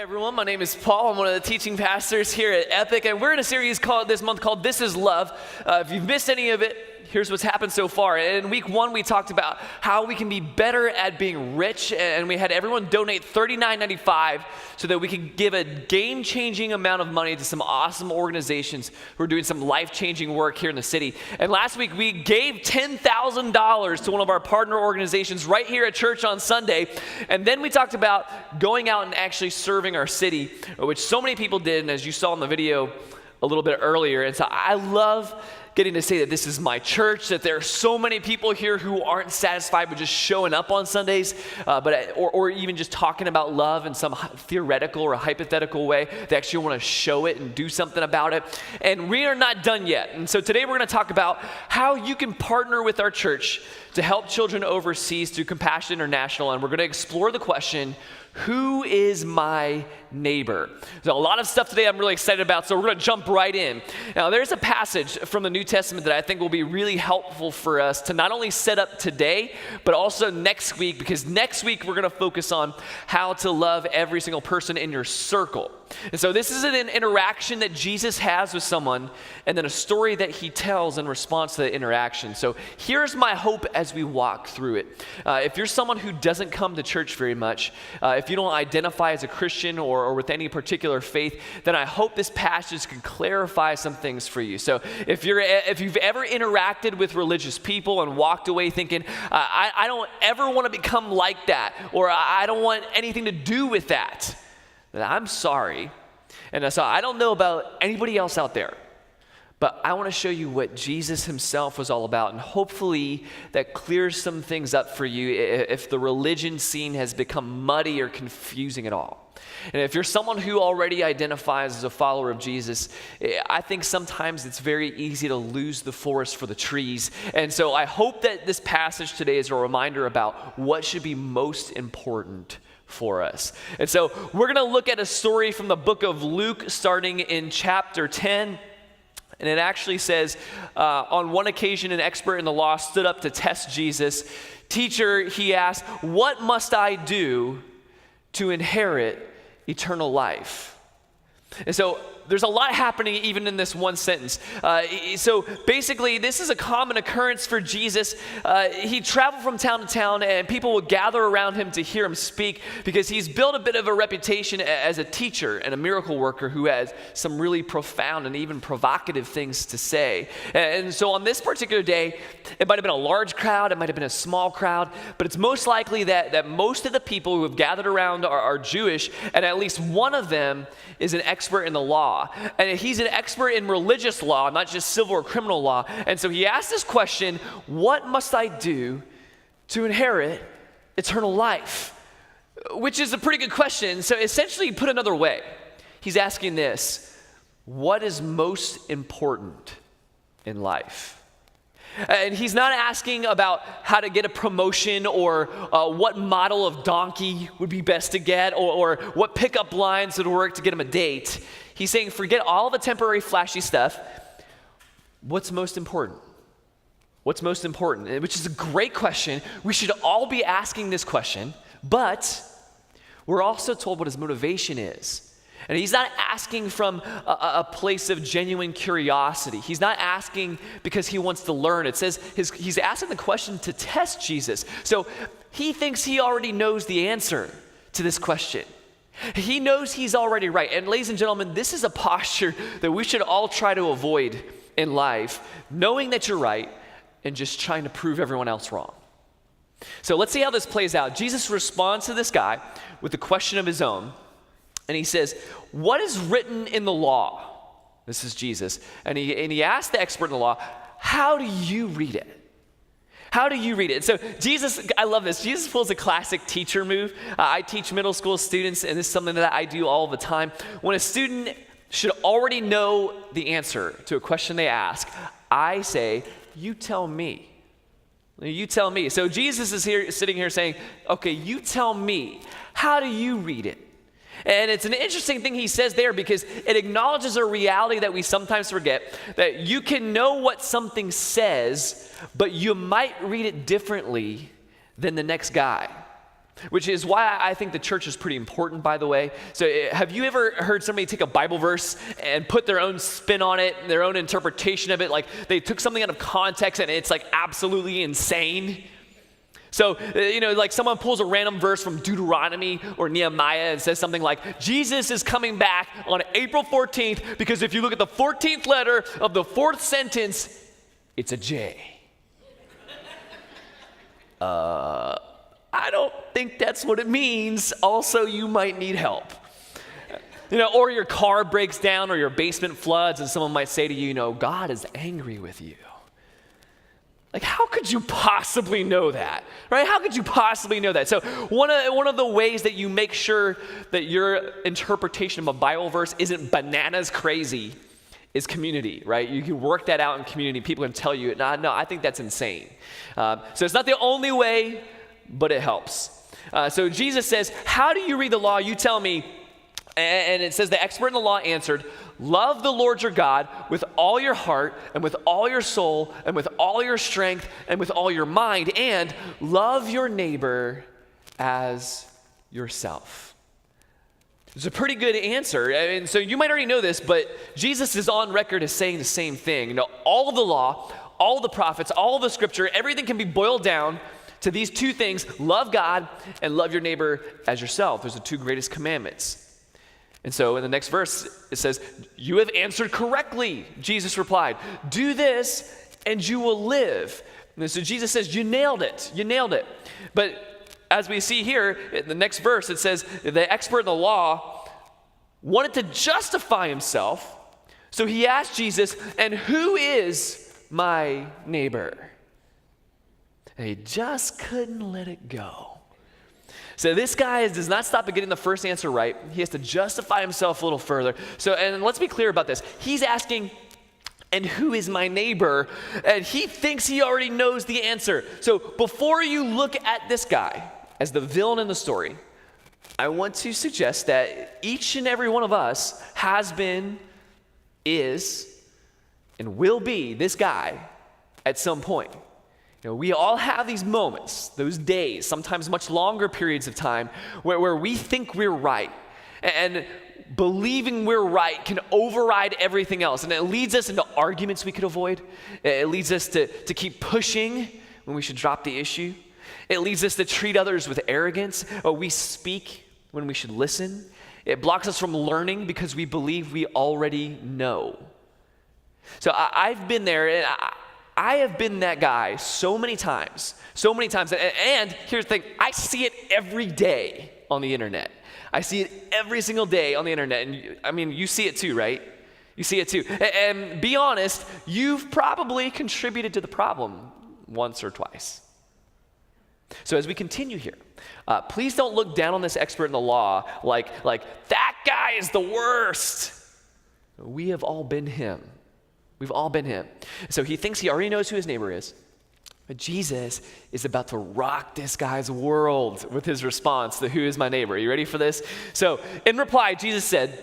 Everyone, my name is Paul. I'm one of the teaching pastors here at Epic, and we're in a series this month called This Is Love. If you've missed any of it, here's what's happened so far. In week one, we talked about how we can be better at being rich, and we had everyone donate $39.95 so that we could give a game-changing amount of money to some awesome organizations who are doing some life-changing work here in the city. And last week, we gave $10,000 to one of our partner organizations right here at church on Sunday. And then we talked about going out and actually serving our city, which so many people did, and as you saw in the video a little bit earlier. And so I love getting to say that this is my church, that there are so many people here who aren't satisfied with just showing up on Sundays, or even just talking about love in some theoretical or hypothetical way. They actually want to show it and do something about it. And we are not done yet. And so today we're going to talk about how you can partner with our church to help children overseas through Compassion International. And we're going to explore the question, who is my neighbor? There's a lot of stuff today I'm really excited about, so we're going to jump right in. Now, there's a passage from the New Testament that I think will be really helpful for us to not only set up today, but also next week, because next week we're going to focus on how to love every single person in your circle. And so this is an interaction that Jesus has with someone, and then a story that he tells in response to the interaction. So here's my hope as we walk through it. If you're someone who doesn't come to church very much, if you don't identify as a Christian or with any particular faith, then I hope this passage can clarify some things for you. So if you've ever interacted with religious people and walked away thinking, I don't ever want to become like that, or I don't want anything to do with that, then I'm sorry. And so I don't know about anybody else out there, but I want to show you what Jesus himself was all about, and hopefully that clears some things up for you if the religion scene has become muddy or confusing at all. And if you're someone who already identifies as a follower of Jesus, I think sometimes it's very easy to lose the forest for the trees. And so I hope that this passage today is a reminder about what should be most important for us. And so we're going to look at a story from the book of Luke starting in chapter 10. And it actually says, on one occasion, an expert in the law stood up to test Jesus. Teacher, he asked, what must I do to inherit eternal life? And so there's a lot happening even in this one sentence. So basically, this is a common occurrence for Jesus. He traveled from town to town, and people would gather around him to hear him speak because he's built a bit of a reputation as a teacher and a miracle worker who has some really profound and even provocative things to say. And so on this particular day, it might have been a large crowd, it might have been a small crowd, but it's most likely that most of the people who have gathered around are Jewish, and at least one of them is an expert in the law. And he's an expert in religious law, not just civil or criminal law. And so he asked this question, what must I do to inherit eternal life? Which is a pretty good question. So essentially, put another way, he's asking this, what is most important in life? And he's not asking about how to get a promotion or what model of donkey would be best to get or what pickup lines would work to get him a date. He's saying, forget all the temporary flashy stuff. What's most important? What's most important? Which is a great question. We should all be asking this question, but we're also told what his motivation is. And he's not asking from a place of genuine curiosity. He's not asking because he wants to learn. It says he's asking the question to test Jesus. So he thinks he already knows the answer to this question. He knows he's already right. And ladies and gentlemen, this is a posture that we should all try to avoid in life, knowing that you're right and just trying to prove everyone else wrong. So let's see how this plays out. Jesus responds to this guy with a question of his own. And he says, what is written in the law? This is Jesus. And he asked the expert in the law, how do you read it? How do you read it? So Jesus, I love this. Jesus pulls a classic teacher move. I teach middle school students, and this is something that I do all the time. When a student should already know the answer to a question they ask, I say, you tell me. You tell me. So Jesus is here, sitting here saying, okay, you tell me. How do you read it? And it's an interesting thing he says there because it acknowledges a reality that we sometimes forget, that you can know what something says, but you might read it differently than the next guy. which is why I think the church is pretty important, by the way. So have you ever heard somebody take a Bible verse and put their own spin on it, their own interpretation of it? Like they took something out of context and it's like absolutely insane. So, like someone pulls a random verse from Deuteronomy or Nehemiah and says something like, Jesus is coming back on April 14th because if you look at the 14th letter of the 4th sentence, it's a J. I don't think that's what it means. Also, you might need help. Or your car breaks down or your basement floods and someone might say to you, God is angry with you. Like, how could you possibly know that, right? How could you possibly know that? So one of the ways that you make sure that your interpretation of a Bible verse isn't bananas crazy is community, right? You can work that out in community. People can tell you, no, I think that's insane. So it's not the only way, but it helps. So Jesus says, how do you read the law? You tell me. And it says the expert in the law answered, love the Lord your God with all your heart and with all your soul and with all your strength and with all your mind, and love your neighbor as yourself. It's a pretty good answer. And so you might already know this, but Jesus is on record as saying the same thing. All of the law, all of the prophets, all of the scripture, everything can be boiled down to these two things: love God and love your neighbor as yourself. Those are the two greatest commandments. And so in the next verse, it says, you have answered correctly, Jesus replied. Do this and you will live. And so Jesus says, you nailed it. You nailed it. But as we see here, in the next verse, it says, the expert in the law wanted to justify himself. So he asked Jesus, and who is my neighbor? And he just couldn't let it go. So this guy does not stop at getting the first answer right. He has to justify himself a little further. So, and let's be clear about this. He's asking, and who is my neighbor? And he thinks he already knows the answer. So before you look at this guy as the villain in the story, I want to suggest that each and every one of us has been, is, and will be this guy at some point. We all have these moments, those days, sometimes much longer periods of time, where we think we're right. And believing we're right can override everything else. And it leads us into arguments we could avoid. It leads us to keep pushing when we should drop the issue. It leads us to treat others with arrogance, or we speak when we should listen. It blocks us from learning because we believe we already know. So I've been there, and I have been that guy so many times. And here's the thing, I see it every day on the internet. I see it every single day on the internet. And you see it too, right? You see it too. And be honest, you've probably contributed to the problem once or twice. So as we continue here, please don't look down on this expert in the law like that guy is the worst. We have all been him. We've all been him. So he thinks he already knows who his neighbor is. But Jesus is about to rock this guy's world with his response to who is my neighbor. Are you ready for this? So in reply, Jesus said,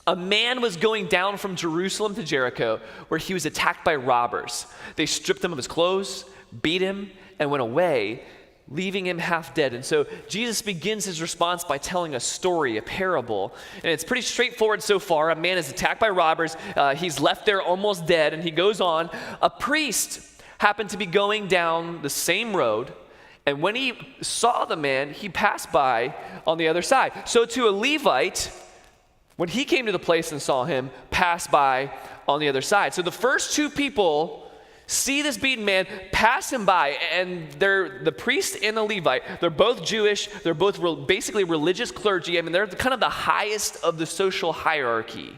a man was going down from Jerusalem to Jericho where he was attacked by robbers. They stripped him of his clothes, beat him, and went away, leaving him half dead. And so Jesus begins his response by telling a story, a parable. And it's pretty straightforward so far. A man is attacked by robbers. He's left there almost dead. And he goes on. A priest happened to be going down the same road. And when he saw the man, he passed by on the other side. So to a Levite, when he came to the place and saw him, passed by on the other side. So the first two people see this beaten man, pass him by, and they're the priest and the Levite. They're both Jewish. They're both basically religious clergy. They're kind of the highest of the social hierarchy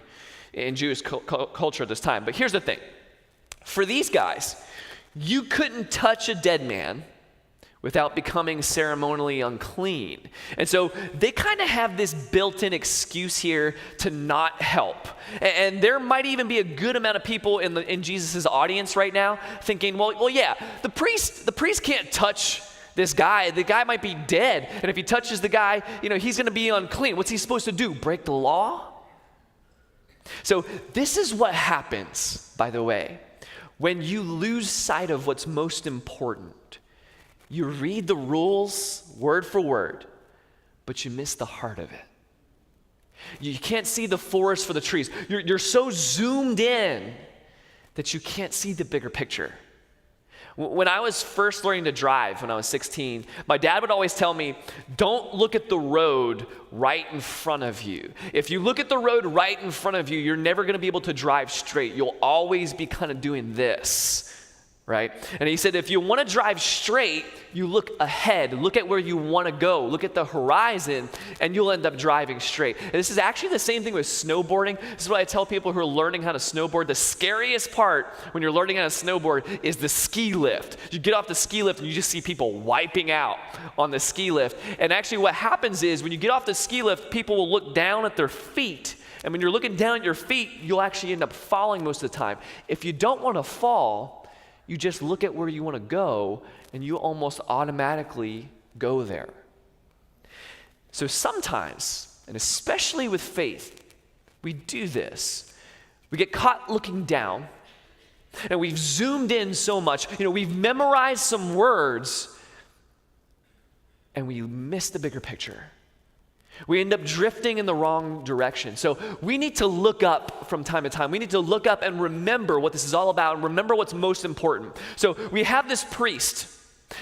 in Jewish culture at this time. But here's the thing. For these guys, you couldn't touch a dead man without becoming ceremonially unclean. And so they kind of have this built-in excuse here to not help. And there might even be a good amount of people in Jesus' audience right now thinking, well, yeah, the priest can't touch this guy. The guy might be dead. And if he touches the guy, he's going to be unclean. What's he supposed to do? Break the law? So this is what happens, by the way, when you lose sight of what's most important. You read the rules word for word, but you miss the heart of it. You can't see the forest for the trees. You're so zoomed in that you can't see the bigger picture. When I was first learning to drive when I was 16, my dad would always tell me, don't look at the road right in front of you. If you look at the road right in front of you, you're never going to be able to drive straight. You'll always be kind of doing this, right? And he said, if you want to drive straight, you look ahead, look at where you want to go, look at the horizon, and you'll end up driving straight. And this is actually the same thing with snowboarding. This is what I tell people who are learning how to snowboard. The scariest part when you're learning how to snowboard is the ski lift. You get off the ski lift and you just see people wiping out on the ski lift. And actually what happens is when you get off the ski lift, people will look down at their feet. And when you're looking down at your feet, you'll actually end up falling most of the time. If you don't want to fall, you just look at where you want to go, and you almost automatically go there. So sometimes, and especially with faith, we do this. We get caught looking down, and we've zoomed in so much. We've memorized some words, and we miss the bigger picture. We end up drifting in the wrong direction. So we need to look up from time to time. We need to look up and remember what this is all about and remember what's most important. So we have this priest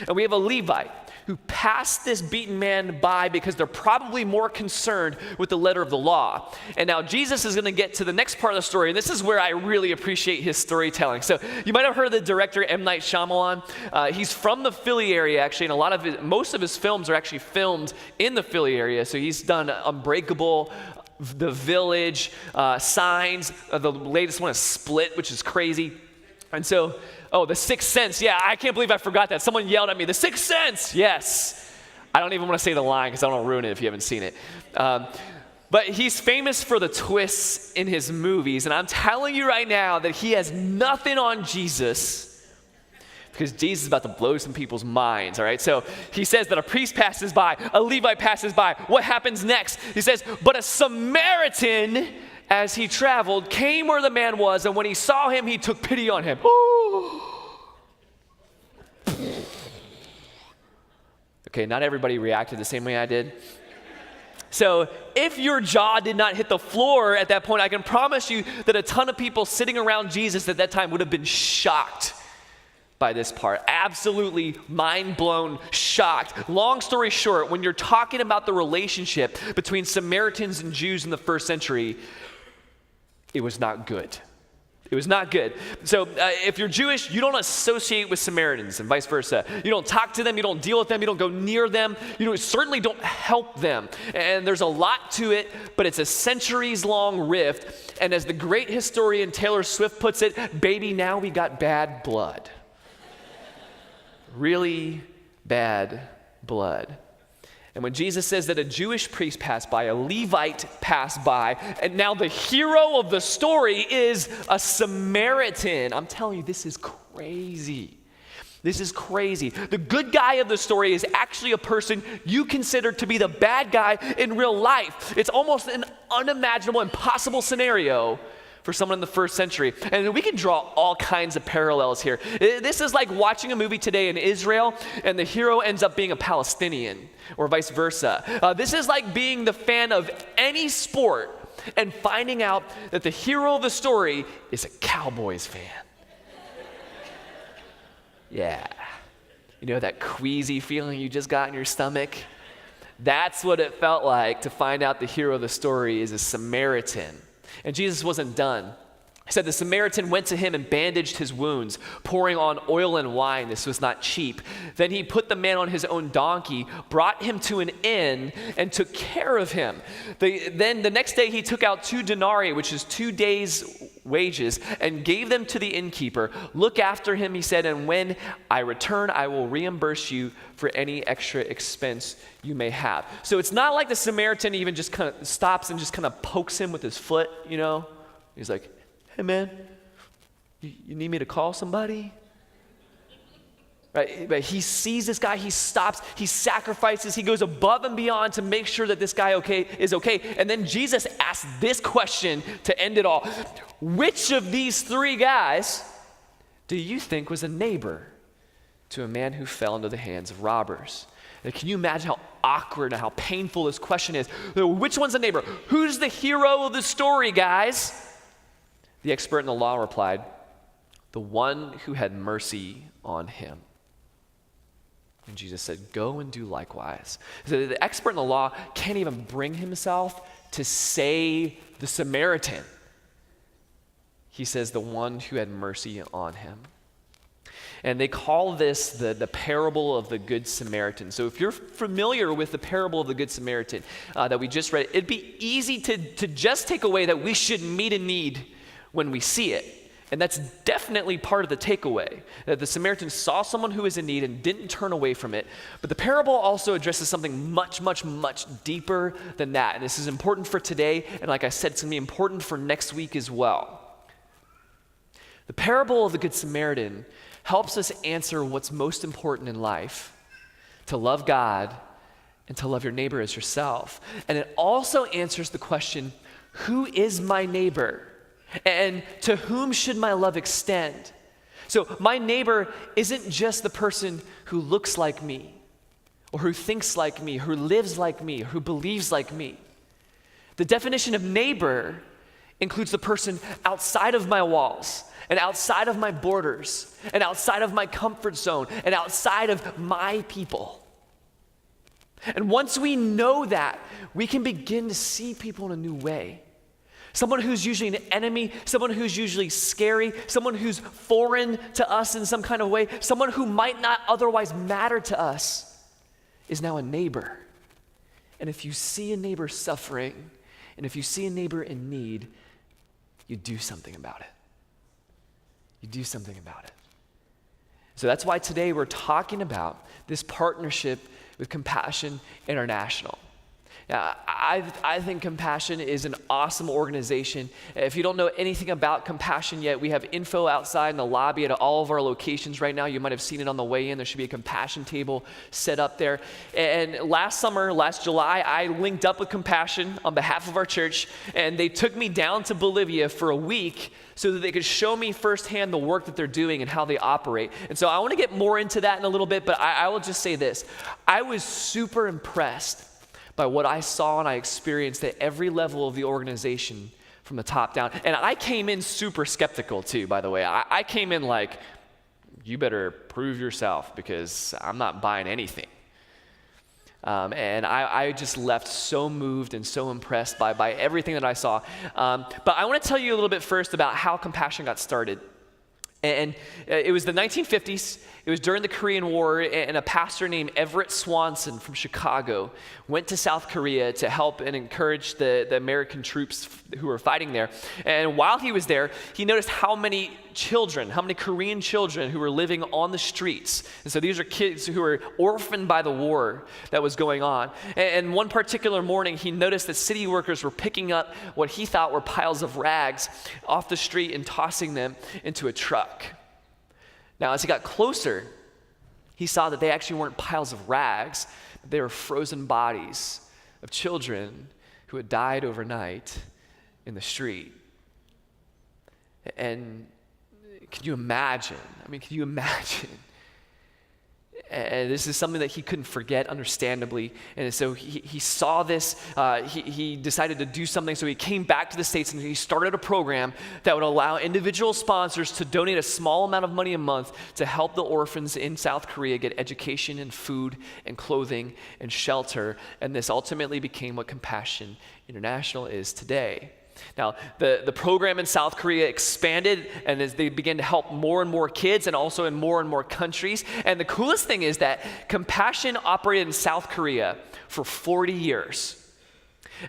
and we have a Levite who passed this beaten man by because they're probably more concerned with the letter of the law. And now Jesus is going to get to the next part of the story, and this is where I really appreciate his storytelling. So you might have heard of the director M. Night Shyamalan. He's from the Philly area, actually, and most of his films are actually filmed in the Philly area. So he's done Unbreakable, The Village, Signs. The latest one is Split, which is crazy. And so, The Sixth Sense. Yeah, I can't believe I forgot that. Someone yelled at me, The Sixth Sense. Yes. I don't even want to say the line because I don't want to ruin it if you haven't seen it. But he's famous for the twists in his movies. And I'm telling you right now that he has nothing on Jesus because Jesus is about to blow some people's minds, all right? So he says that a priest passes by, a Levite passes by. What happens next? He says, but a Samaritan, as he traveled, came where the man was, and when he saw him, he took pity on him. Okay, not everybody reacted the same way I did. So if your jaw did not hit the floor at that point, I can promise you that a ton of people sitting around Jesus at that time would have been shocked by this part. Absolutely mind blown, shocked. Long story short, when you're talking about the relationship between Samaritans and Jews in the first century, it was not good. It was not good. So if you're Jewish, you don't associate with Samaritans and vice versa. You don't talk to them, you don't deal with them, you don't go near them, you certainly don't help them. And there's a lot to it, but it's a centuries-long rift. And as the great historian Taylor Swift puts it, baby, now we got bad blood. Really bad blood. And when Jesus says that a Jewish priest passed by, a Levite passed by, and now the hero of the story is a Samaritan, I'm telling you, this is crazy. This is crazy. The good guy of the story is actually a person you consider to be the bad guy in real life. It's almost an unimaginable, impossible scenario for someone in the first century. And we can draw all kinds of parallels here. This is like watching a movie today in Israel and the hero ends up being a Palestinian or vice versa. This is like being the fan of any sport and finding out that the hero of the story is a Cowboys fan. Yeah. You know that queasy feeling you just got in your stomach? That's what it felt like to find out the hero of the story is a Samaritan. And Jesus wasn't done. He said the Samaritan went to him and bandaged his wounds, pouring on oil and wine. This was not cheap. Then he put the man on his own donkey, brought him to an inn, and took care of him. Then the next day he took out 2 denarii, which is 2 days' wages, and gave them to the innkeeper. Look after him, he said, and when I return, I will reimburse you for any extra expense you may have. So it's not like the Samaritan even just kind of stops and just kind of pokes him with his foot, He's like, hey man, you need me to call somebody? Right? But he sees this guy, he stops, he sacrifices, he goes above and beyond to make sure that this guy is okay. And then Jesus asks this question to end it all. Which of these 3 guys do you think was a neighbor to a man who fell into the hands of robbers? And can you imagine how awkward and how painful this question is? Which one's the neighbor? Who's the hero of the story, guys? The expert in the law replied, the one who had mercy on him. And Jesus said, go and do likewise. So the expert in the law can't even bring himself to say the Samaritan. He says, the one who had mercy on him. And they call this the parable of the Good Samaritan. So if you're familiar with the parable of the Good Samaritan that we just read, it'd be easy to just take away that we should meet a need when we see it. And that's definitely part of the takeaway, that the Samaritan saw someone who was in need and didn't turn away from it. But the parable also addresses something much, much, much deeper than that. And this is important for today, and like I said, it's going to be important for next week as well. The parable of the Good Samaritan helps us answer what's most important in life, to love God and to love your neighbor as yourself. And it also answers the question, who is my neighbor? And to whom should my love extend? So my neighbor isn't just the person who looks like me, or who thinks like me, who lives like me, or who believes like me. The definition of neighbor includes the person outside of my walls, and outside of my borders, and outside of my comfort zone, and outside of my people. And once we know that, we can begin to see people in a new way. Someone who's usually an enemy, someone who's usually scary, someone who's foreign to us in some kind of way, someone who might not otherwise matter to us is now a neighbor. And if you see a neighbor suffering, and if you see a neighbor in need, you do something about it. You do something about it. So that's why today we're talking about this partnership with Compassion International. Now, I think Compassion is an awesome organization. If you don't know anything about Compassion yet, we have info outside in the lobby at all of our locations right now. You might have seen it on the way in. There should be a Compassion table set up there. And last July, I linked up with Compassion on behalf of our church, and they took me down to Bolivia for a week so that they could show me firsthand the work that they're doing and how they operate. And so I want to get more into that in a little bit, but I will just say this. I was super impressed by what I saw and I experienced at every level of the organization from the top down. And I came in super skeptical too, by the way. I came in like, you better prove yourself because I'm not buying anything. And I just left so moved and so impressed by everything that I saw. But I want to tell you a little bit first about how Compassion got started. And it was the 1950s. It was during the Korean War, and a pastor named Everett Swanson from Chicago went to South Korea to help and encourage the American troops who were fighting there. And while he was there, he noticed how many Korean children who were living on the streets. And so these are kids who were orphaned by the war that was going on. And one particular morning, he noticed that city workers were picking up what he thought were piles of rags off the street and tossing them into a truck. Now, as he got closer, he saw that they actually weren't piles of rags, but they were frozen bodies of children who had died overnight in the street. And can you imagine? Can you imagine? And this is something that he couldn't forget, understandably. And so he saw this. He decided to do something. So he came back to the States and he started a program that would allow individual sponsors to donate a small amount of money a month to help the orphans in South Korea get education and food and clothing and shelter. And this ultimately became what Compassion International is today. Now, the program in South Korea expanded, and as they began to help more and more kids and also in more countries. And the coolest thing is that Compassion operated in South Korea for 40 years.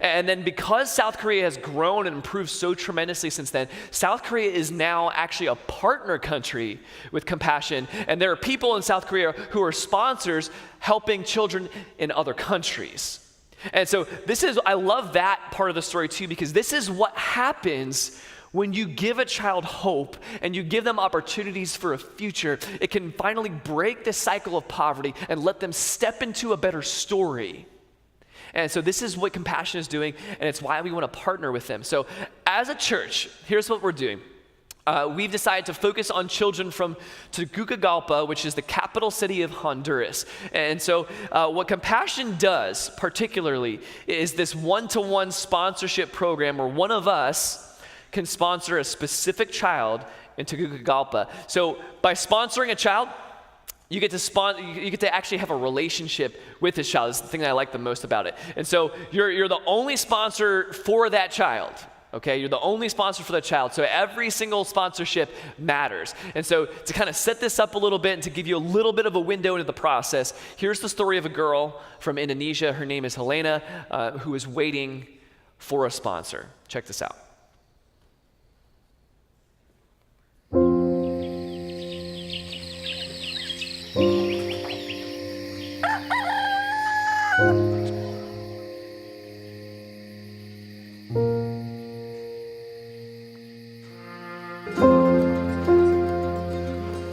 And then because South Korea has grown and improved so tremendously since then, South Korea is now actually a partner country with Compassion. And there are people in South Korea who are sponsors helping children in other countries. And so I love that part of the story too, because this is what happens when you give a child hope and you give them opportunities for a future. It can finally break the cycle of poverty and let them step into a better story. And so this is what Compassion is doing, and it's why we want to partner with them. So as a church, here's what we're doing. we've decided to focus on children from Tegucigalpa, which is the capital city of Honduras. And so what Compassion does particularly is this one-to-one sponsorship program where one of us can sponsor a specific child in Tegucigalpa. So by sponsoring a child, you get to actually have a relationship with this child. It's the thing that I like the most about it. And so you're the only sponsor for that child. Okay, you're the only sponsor for the child, so every single sponsorship matters. And so to kind of set this up a little bit and to give you a little bit of a window into the process, here's the story of a girl from Indonesia. Her name is Helena, who is waiting for a sponsor. Check this out.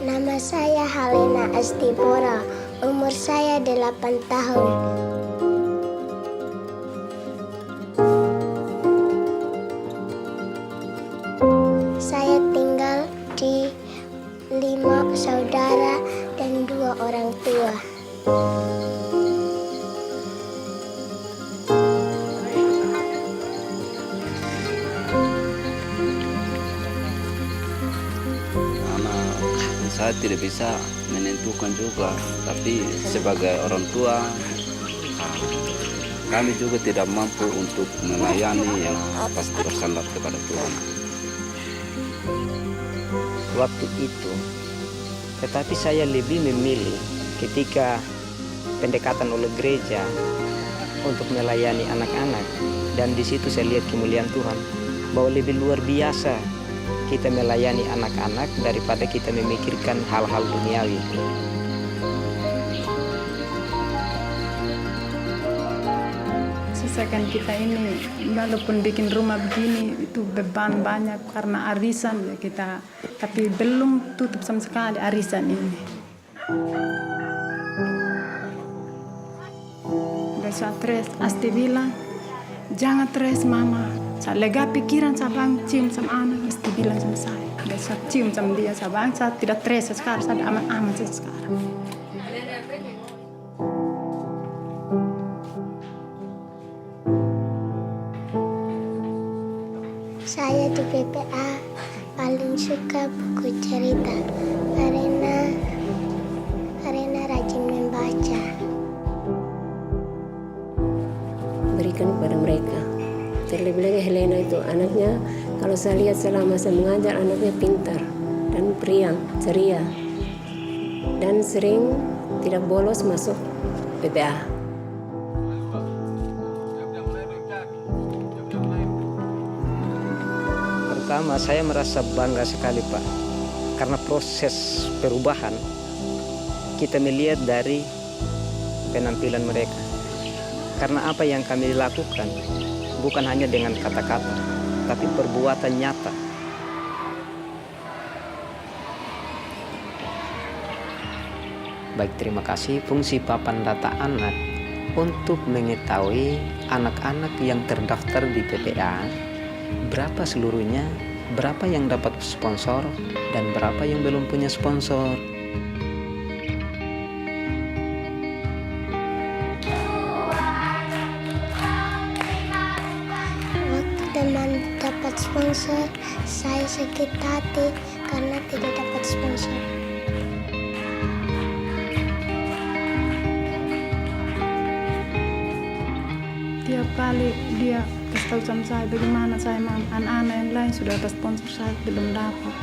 Nama saya Helena Astibora, umur saya 8 tahun. Saya tinggal di 5 saudara dan 2 orang tua. Saya tidak bisa menentukan juga, tapi sebagai orang tua, kami juga tidak mampu untuk melayani yang pasti bersandar kepada Tuhan. Waktu itu, tetapi saya lebih memilih ketika pendekatan oleh gereja untuk melayani anak-anak, dan di situ saya lihat kemuliaan Tuhan bahwa lebih luar biasa kita melayani anak-anak daripada kita memikirkan hal-hal duniawi. Selesaikan kita ini, walaupun bikin rumah begini itu beban banyak karena arisan ya kita, tapi belum tutup sama sekali arisan ini. Udah saya stres, Asti bilang, jangan stres mama. Saya lega pikiran, saya bang cium sama anak, Asti bilang sama saya. Udah saya cium sama dia, saya bang, saya tidak stres sekarang, saya aman-aman sekarang. Saya di PPA paling suka buku cerita karena rajin membaca. Berikan kepada mereka. Terlebih lagi Helena itu anaknya, kalau saya lihat selama saya mengajar, anaknya pintar dan periang, ceria, dan sering tidak bolos masuk PPA. Pertama, saya merasa bangga sekali, Pak, karena proses perubahan kita melihat dari penampilan mereka. Karena apa yang kami lakukan bukan hanya dengan kata-kata, tapi perbuatan nyata. Baik, terima kasih. Fungsi papan data anak untuk mengetahui anak-anak yang terdaftar di PPA, berapa seluruhnya, berapa yang dapat sponsor, dan berapa yang belum punya sponsor. Teman dapat sponsor, saya sakit hati karena tidak dapat sponsor. Tiap kali dia kasih tahu sama saya bagaimana saya mama, anak-anak yang lain sudah dapat sponsor, saya belum dapat.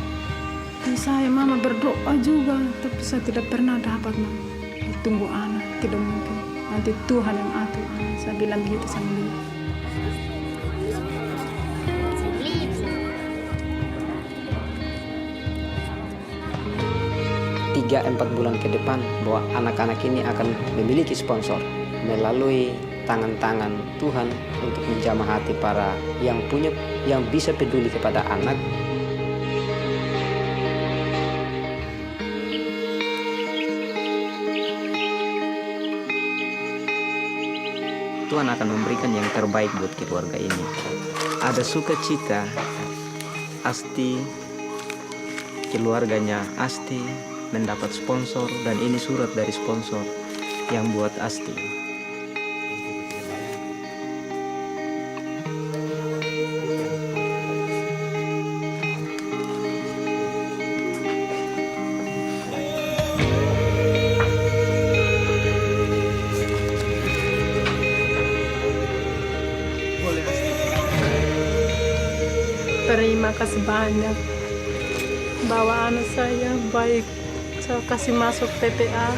Jadi saya mama berdoa juga, tapi saya tidak pernah dapat mama. Tunggu anak, tidak mungkin. Nanti Tuhan yang atur anak. Saya bilang begitu sama dia. 3-4 bulan ke depan bahwa anak-anak ini akan memiliki sponsor melalui tangan-tangan Tuhan untuk menjamah hati para yang bisa peduli kepada anak. Tuhan akan memberikan yang terbaik buat keluarga ini. Ada sukacita, Asti keluarganya Asti mendapat sponsor, dan ini surat dari sponsor yang buat Asti. Terima kasih banyak bahwa anak saya baik, saya kasih masuk TPA.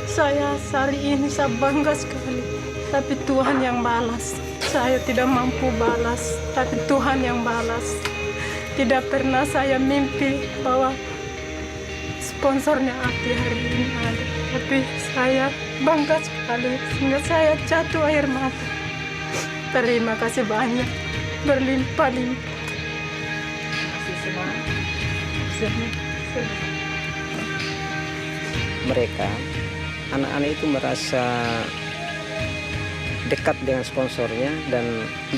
Saya hari ini saya bangga sekali, tapi Tuhan yang balas. Saya tidak mampu balas, tapi Tuhan yang balas. Tidak pernah saya mimpi bahwa sponsornya Ati hari ini ada, tapi saya bangga sekali sehingga saya jatuh air mata. Terima kasih banyak, berlimpah-limpah. Mereka, anak-anak itu merasa dekat dengan sponsornya, dan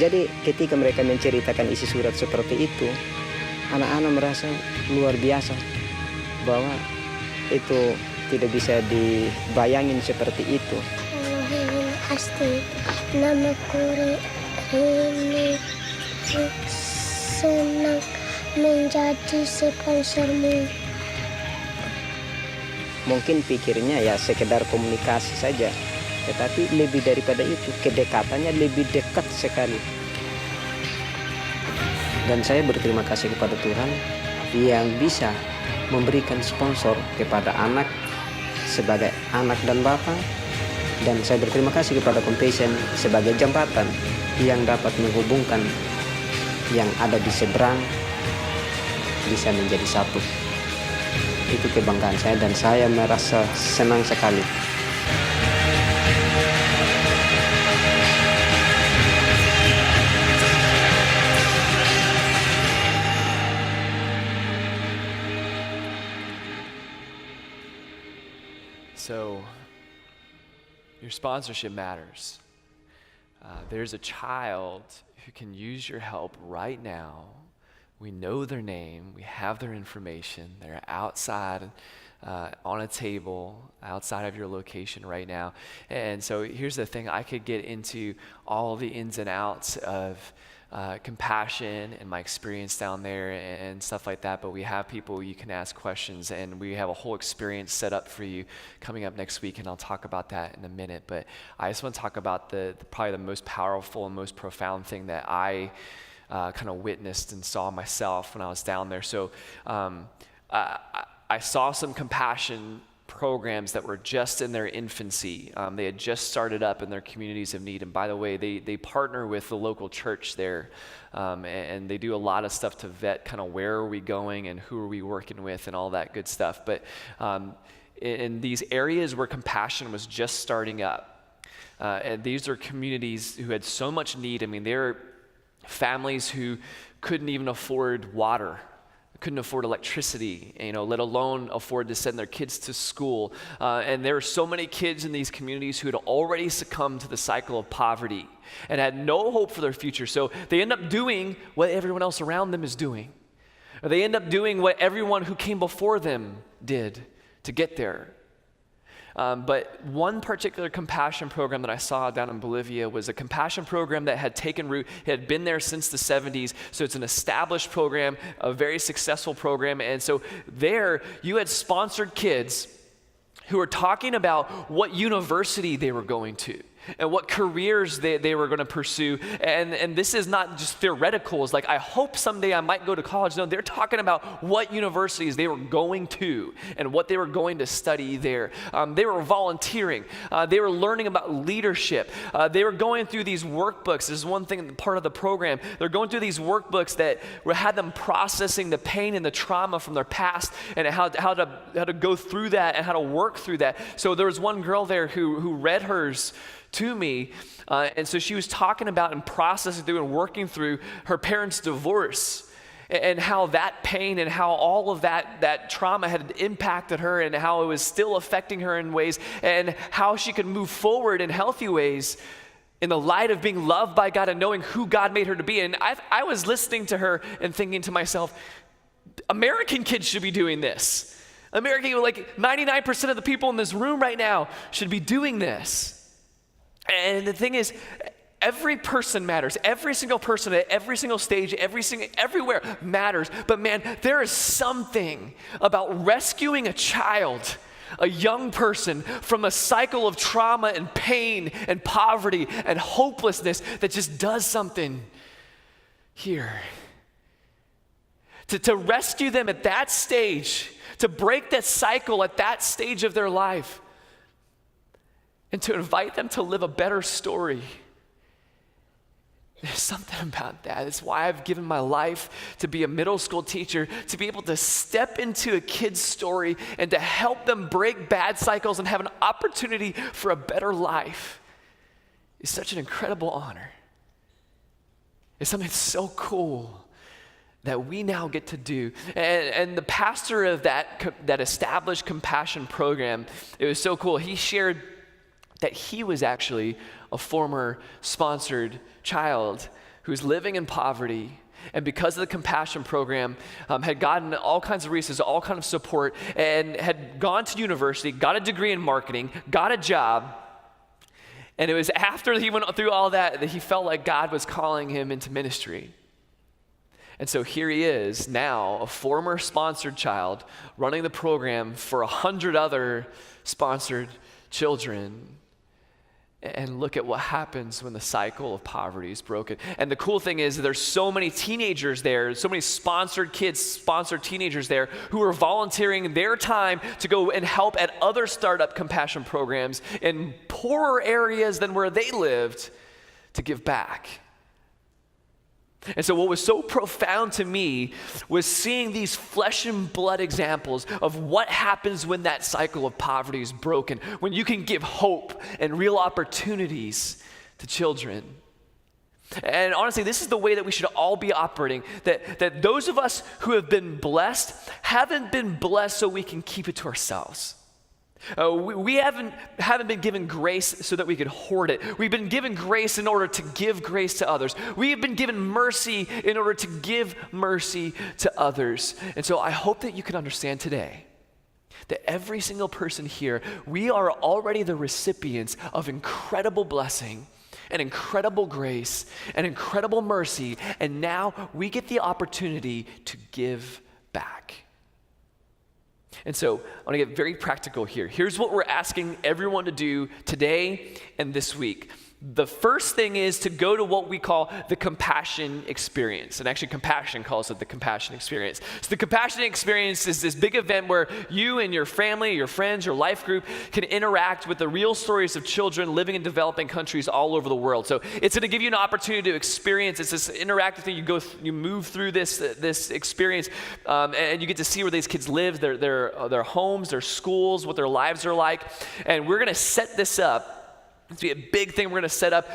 jadi ketika mereka menceritakan isi surat seperti itu, anak-anak merasa luar biasa bahwa itu tidak bisa dibayangin seperti itu. Halo Asti, namaku Rini, senang menjadi sponsormu. Mungkin pikirnya ya sekedar komunikasi saja, tetapi lebih daripada itu, kedekatannya lebih dekat sekali. Dan saya berterima kasih kepada Tuhan yang bisa memberikan sponsor kepada anak sebagai anak dan bapak, dan saya berterima kasih kepada Compassion sebagai jembatan yang dapat menghubungkan yang ada di seberang bisa menjadi satu. Itu kebanggaan saya, dan saya merasa senang sekali. So, your sponsorship matters. There's a child who can use your help right now. We know their name, we have their information, they're outside on a table outside of your location right now. And so here's the thing, I could get into all the ins and outs of compassion and my experience down there and stuff like that, but we have people you can ask questions, and we have a whole experience set up for you coming up next week, and I'll talk about that in a minute. But I just want to talk about probably the most powerful and most profound thing that I kind of witnessed and saw myself when I was down there. So I saw some compassion programs that were just in their infancy. They had just started up in their communities of need. And by the way, they partner with the local church there. And they do a lot of stuff to vet kind of where are we going and who are we working with and all that good stuff. But in these areas where compassion was just starting up, and these are communities who had so much need. I mean, they're families who couldn't even afford water, couldn't afford electricity, let alone afford to send their kids to school. And there were so many kids in these communities who had already succumbed to the cycle of poverty and had no hope for their future. So they end up doing what everyone else around them is doing. Or they end up doing what everyone who came before them did to get there. But one particular compassion program that I saw down in Bolivia was a compassion program that had taken root. It had been there since the 70s, so it's an established program, a very successful program. And so there, you had sponsored kids who were talking about what university they were going to and what careers they were going to pursue. And this is not just theoretical. It's like, I hope someday I might go to college. No, they're talking about what universities they were going to and what they were going to study there. They were volunteering. They were learning about leadership. They were going through these workbooks. This is one thing, part of the program. They're going through these workbooks that had them processing the pain and the trauma from their past and how to go through that and how to work through that. So there was one girl there who read hers to me, and so she was talking about and processing through and working through her parents' divorce and how that pain and how all of that trauma had impacted her and how it was still affecting her in ways, and how she could move forward in healthy ways in the light of being loved by God and knowing who God made her to be. And I was listening to her and thinking to myself, American kids should be doing this. Like 99% of the people in this room right now should be doing this. And the thing is, every person matters. Every single person at every single stage, everywhere matters. But man, there is something about rescuing a child, a young person, from a cycle of trauma and pain and poverty and hopelessness that just does something here. To rescue them at that stage, to break that cycle at that stage of their life, and to invite them to live a better story. There's something about that. That's why I've given my life to be a middle school teacher, to be able to step into a kid's story and to help them break bad cycles and have an opportunity for a better life. It's such an incredible honor. It's something so cool that we now get to do. And the pastor of that established compassion program, it was so cool. He shared that he was actually a former sponsored child who's living in poverty, and because of the compassion program, had gotten all kinds of resources, all kinds of support, and had gone to university, got a degree in marketing, got a job. And it was after he went through all that he felt like God was calling him into ministry. And so here he is now, a former sponsored child, running the program for 100 other sponsored children. And look at what happens when the cycle of poverty is broken. And the cool thing is there's so many teenagers there, so many sponsored kids, sponsored teenagers there who are volunteering their time to go and help at other startup compassion programs in poorer areas than where they lived to give back. And so what was so profound to me was seeing these flesh and blood examples of what happens when that cycle of poverty is broken, when you can give hope and real opportunities to children. And honestly, this is the way that we should all be operating, that those of us who have been blessed haven't been blessed so we can keep it to ourselves. We haven't been given grace so that we could hoard it. We've been given grace in order to give grace to others. We've been given mercy in order to give mercy to others. And so I hope that you can understand today that every single person here, we are already the recipients of incredible blessing and incredible grace and incredible mercy. And now we get the opportunity to give back. And so I want to get very practical here. Here's what we're asking everyone to do today and this week. The first thing is to go to what we call the compassion experience. And actually, Compassion calls it the compassion experience. So the compassion experience is this big event where you and your family, your friends, your life group can interact with the real stories of children living in developing countries all over the world. So it's going to give you an opportunity to experience. It's this interactive thing. You move through this experience, and you get to see where these kids live, their homes, their schools, what their lives are like. And we're going to set this up. It's going to be a big thing we're going to set up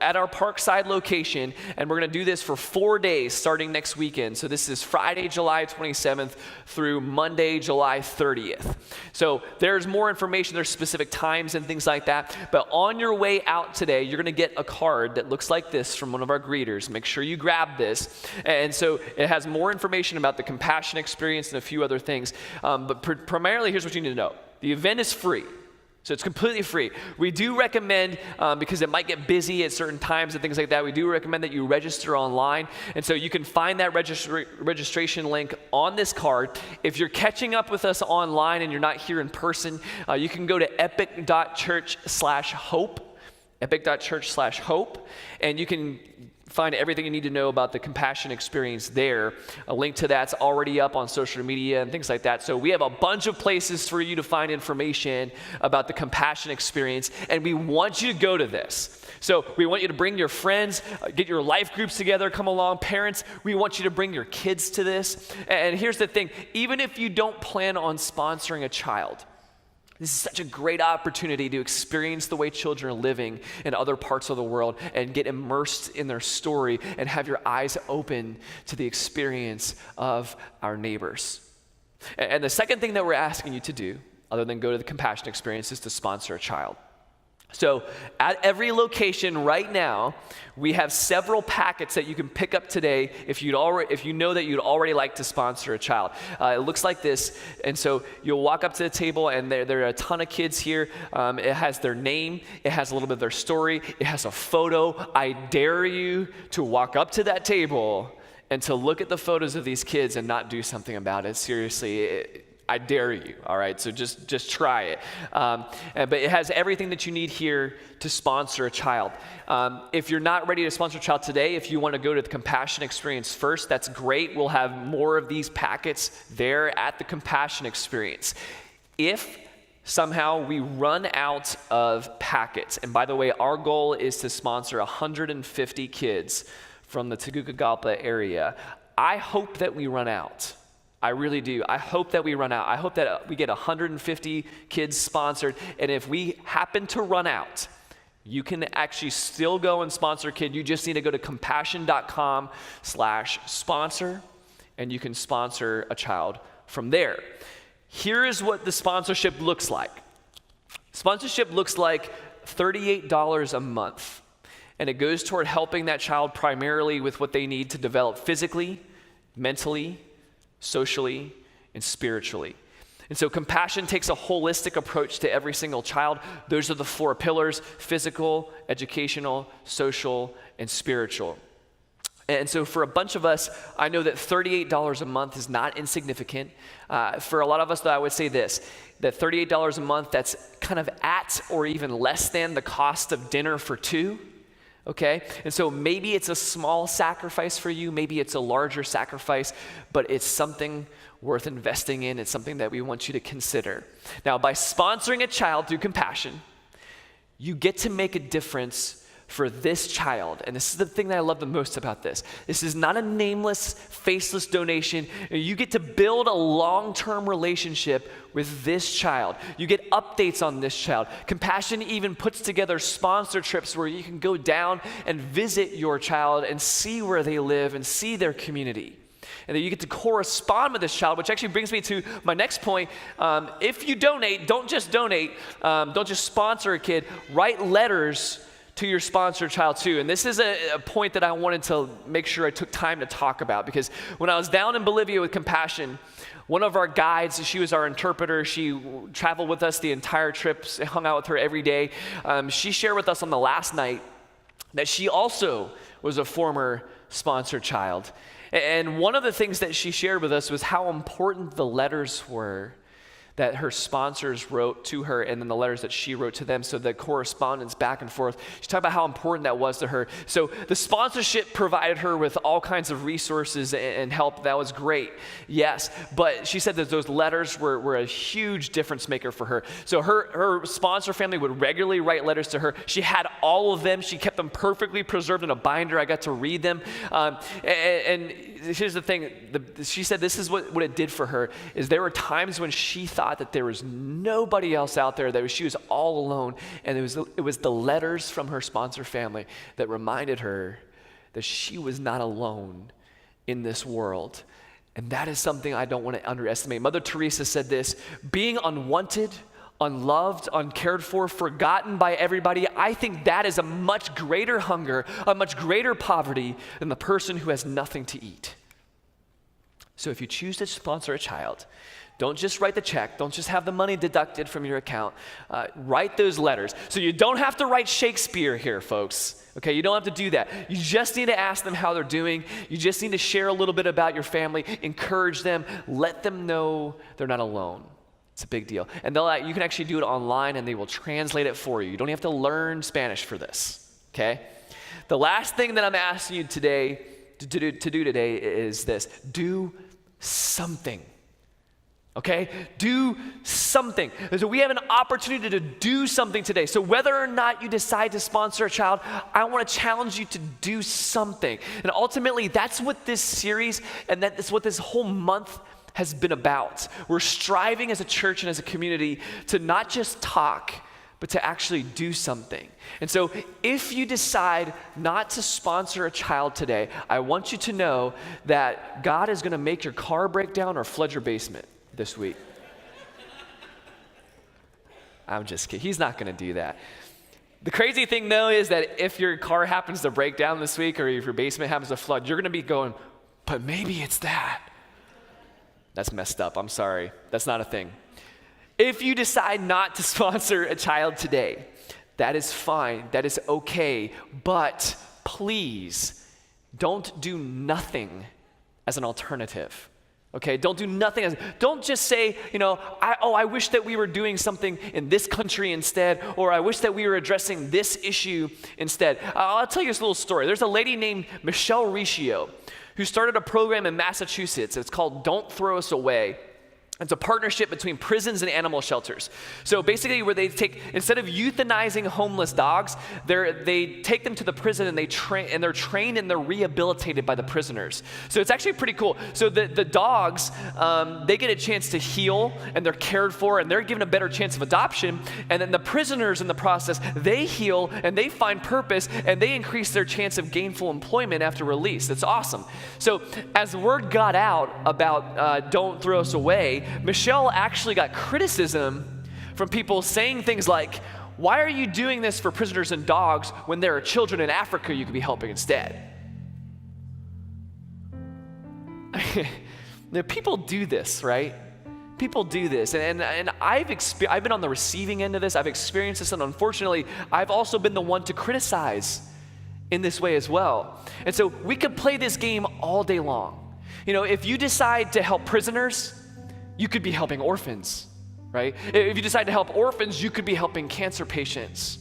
at our Parkside location, and we're going to do this for 4 days starting next weekend. So this is Friday, July 27th through Monday, July 30th. So there's more information, there's specific times and things like that. But on your way out today, you're going to get a card that looks like this from one of our greeters. Make sure you grab this. And so it has more information about the compassion experience and a few other things. But primarily, here's what you need to know. The event is free. So it's completely free. We do recommend, because it might get busy at certain times and things like that, we do recommend that you register online. And so you can find that registration link on this card. If you're catching up with us online and you're not here in person, you can go to epic.church/hope, epic.church/hope, and you can find everything you need to know about the compassion experience there. A link to that's already up on social media and things like that. So we have a bunch of places for you to find information about the compassion experience, and we want you to go to this. So we want you to bring your friends, get your life groups together, come along. Parents, we want you to bring your kids to this. And here's the thing, even if you don't plan on sponsoring a child, this is such a great opportunity to experience the way children are living in other parts of the world and get immersed in their story and have your eyes open to the experience of our neighbors. And the second thing that we're asking you to do, other than go to the compassion experience, is to sponsor a child. So at every location right now, we have several packets that you can pick up today if you know that you'd already like to sponsor a child. It looks like this, and so you'll walk up to the table, and there are a ton of kids here. It has their name, it has a little bit of their story, it has a photo. I dare you to walk up to that table and to look at the photos of these kids and not do something about it. Seriously, I dare you, all right? So just try it. But it has everything that you need here to sponsor a child. If you're not ready to sponsor a child today, if you want to go to the Compassion Experience first, that's great. We'll have more of these packets there at the Compassion Experience. If somehow we run out of packets, and by the way, our goal is to sponsor 150 kids from the Tegucigalpa area. I hope that we run out. I really do. I hope that we run out. I hope that we get 150 kids sponsored. And if we happen to run out, you can actually still go and sponsor a kid. You just need to go to compassion.com/sponsor, and you can sponsor a child from there. Here is what the sponsorship looks like. Sponsorship looks like $38 a month. And it goes toward helping that child primarily with what they need to develop physically, mentally, socially, and spiritually. And so Compassion takes a holistic approach to every single child. Those are the 4 pillars: physical, educational, social, and spiritual. And so for a bunch of us, I know that $38 a month is not insignificant. For a lot of us, though, I would say this, that $38 a month, that's kind of at or even less than the cost of dinner for 2. Okay? And so maybe it's a small sacrifice for you, maybe it's a larger sacrifice, but it's something worth investing in. It's something that we want you to consider. Now, by sponsoring a child through Compassion, you get to make a difference for this child. And this is the thing that I love the most about this. This is not a nameless, faceless donation. You get to build a long-term relationship with this child. You get updates on this child. Compassion even puts together sponsor trips where you can go down and visit your child and see where they live and see their community. And then you get to correspond with this child, which actually brings me to my next point. If you donate, don't just sponsor a kid, write letters to your sponsored child too. And this is a point that I wanted to make sure I took time to talk about, because when I was down in Bolivia with Compassion, one of our guides, she was our interpreter, she traveled with us the entire trip, hung out with her every day. She shared with us on the last night that she also was a former sponsored child. And one of the things that she shared with us was how important the letters were that her sponsors wrote to her, and then the letters that she wrote to them, so the correspondence back and forth. She talked about how important that was to her. So the sponsorship provided her with all kinds of resources and help. That was great, yes. But she said that those letters were a huge difference maker for her. So her sponsor family would regularly write letters to her. She had all of them. She kept them perfectly preserved in a binder. I got to read them. And here's the thing. She said this is what it did for her, is there were times when she thought that there was nobody else out there, that she was all alone, and it was the letters from her sponsor family that reminded her that she was not alone in this world. And that is something I don't want to underestimate. Mother Teresa said this: being unwanted, unloved, uncared for, forgotten by everybody, I think that is a much greater hunger, a much greater poverty than the person who has nothing to eat. So if you choose to sponsor a child, don't just write the check. Don't just have the money deducted from your account. Write those letters. So you don't have to write Shakespeare here, folks. Okay, you don't have to do that. You just need to ask them how they're doing. You just need to share a little bit about your family, encourage them, let them know they're not alone. It's a big deal. And you can actually do it online, and they will translate it for you. You don't have to learn Spanish for this, okay? The last thing that I'm asking you today to do today is this: do something. Okay? Do something. So we have an opportunity to do something today. So whether or not you decide to sponsor a child, I want to challenge you to do something. And ultimately, that's what this series and that's what this whole month has been about. We're striving as a church and as a community to not just talk, but to actually do something. And so if you decide not to sponsor a child today, I want you to know that God is going to make your car break down or flood your basement this week. I'm just kidding. He's not going to do that. The crazy thing though is that if your car happens to break down this week or if your basement happens to flood, you're gonna be going, but maybe it's that. That's messed up, I'm sorry. That's not a thing. If you decide not to sponsor a child today, that is fine, that is okay, but please don't do nothing as an alternative. Okay, don't do nothing. Don't just say, I wish that we were doing something in this country instead, or I wish that we were addressing this issue instead. I'll tell you this little story. There's a lady named Michelle Riccio who started a program in Massachusetts. It's called Don't Throw Us Away. It's a partnership between prisons and animal shelters. So basically where they take, instead of euthanizing homeless dogs, they take them to the prison and they're trained and they're rehabilitated by the prisoners. So it's actually pretty cool. So the dogs, they get a chance to heal and they're cared for and they're given a better chance of adoption. And then the prisoners in the process, they heal and they find purpose and they increase their chance of gainful employment after release. It's awesome. So as the word got out about Don't Throw Us Away, Michelle actually got criticism from people saying things like, why are you doing this for prisoners and dogs when there are children in Africa you could be helping instead? People do this, right? People do this, and I've been on the receiving end of this. I've experienced this, and unfortunately, I've also been the one to criticize in this way as well. And so we could play this game all day long. If you decide to help prisoners, you could be helping orphans, right? If you decide to help orphans, you could be helping cancer patients.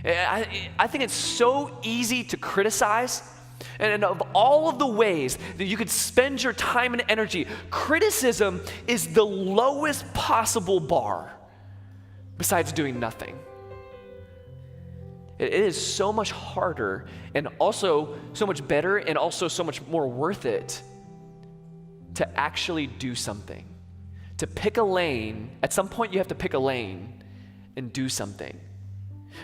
I think it's so easy to criticize, and of all of the ways that you could spend your time and energy, criticism is the lowest possible bar besides doing nothing. It is so much harder and also so much better and also so much more worth it to actually do something, to pick a lane. At some point you have to pick a lane and do something.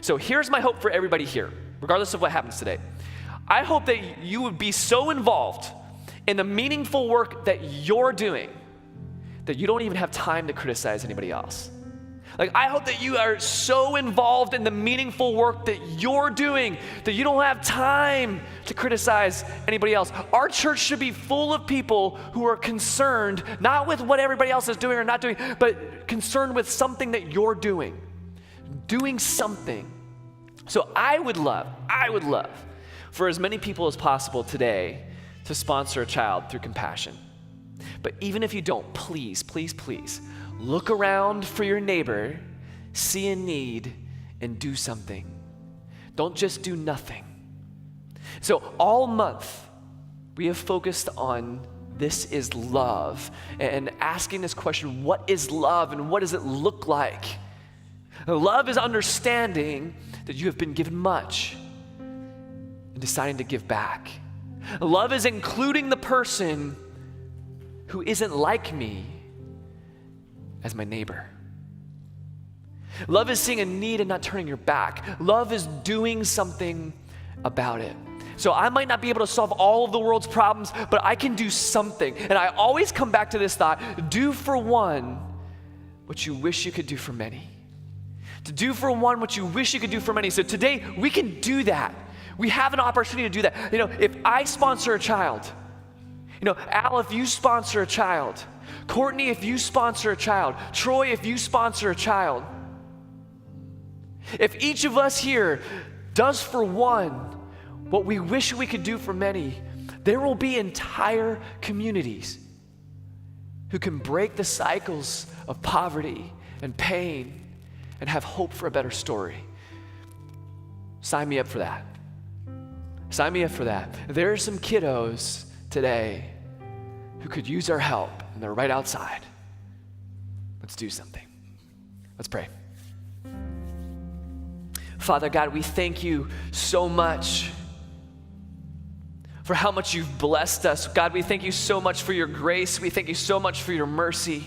So here's my hope for everybody here, regardless of what happens today. I hope that you would be so involved in the meaningful work that you're doing that you don't even have time to criticize anybody else. I hope that you are so involved in the meaningful work that you're doing that you don't have time to criticize anybody else. Our church should be full of people who are concerned, not with what everybody else is doing or not doing, but concerned with something that you're doing something. So I would love for as many people as possible today to sponsor a child through Compassion. But even if you don't, please, please, please, look around for your neighbor, see a need, and do something. Don't just do nothing. So all month, we have focused on this is love and asking this question, what is love and what does it look like? Love is understanding that you have been given much and deciding to give back. Love is including the person who isn't like me as my neighbor. Love is seeing a need and not turning your back. Love is doing something about it. So I might not be able to solve all of the world's problems, but I can do something. And I always come back to this thought, do for one what you wish you could do for many. To do for one what you wish you could do for many. So today we can do that. We have an opportunity to do that. If I sponsor a child, Al, if you sponsor a child, Courtney, if you sponsor a child, Troy, if you sponsor a child, if each of us here does for one what we wish we could do for many, there will be entire communities who can break the cycles of poverty and pain and have hope for a better story. Sign me up for that. Sign me up for that. There are some kiddos today who could use our help, and they're right outside. Let's do something. Let's pray. Father God, we thank you so much for how much you've blessed us. God, we thank you so much for your grace. We thank you so much for your mercy.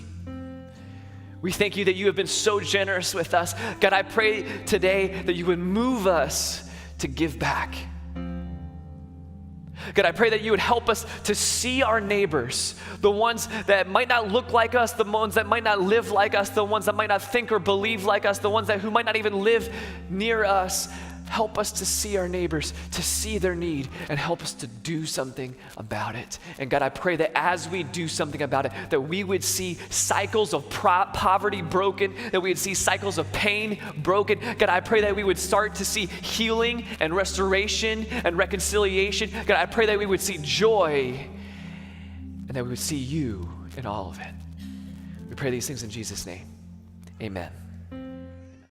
We thank you that you have been so generous with us. God, I pray today that you would move us to give back. God, I pray that you would help us to see our neighbors, the ones that might not look like us, the ones that might not live like us, the ones that might not think or believe like us, the ones who might not even live near us. Help us to see our neighbors, to see their need, and help us to do something about it. And God, I pray that as we do something about it, that we would see cycles of poverty broken, that we would see cycles of pain broken. God, I pray that we would start to see healing and restoration and reconciliation. God, I pray that we would see joy and that we would see you in all of it. We pray these things in Jesus' name. Amen.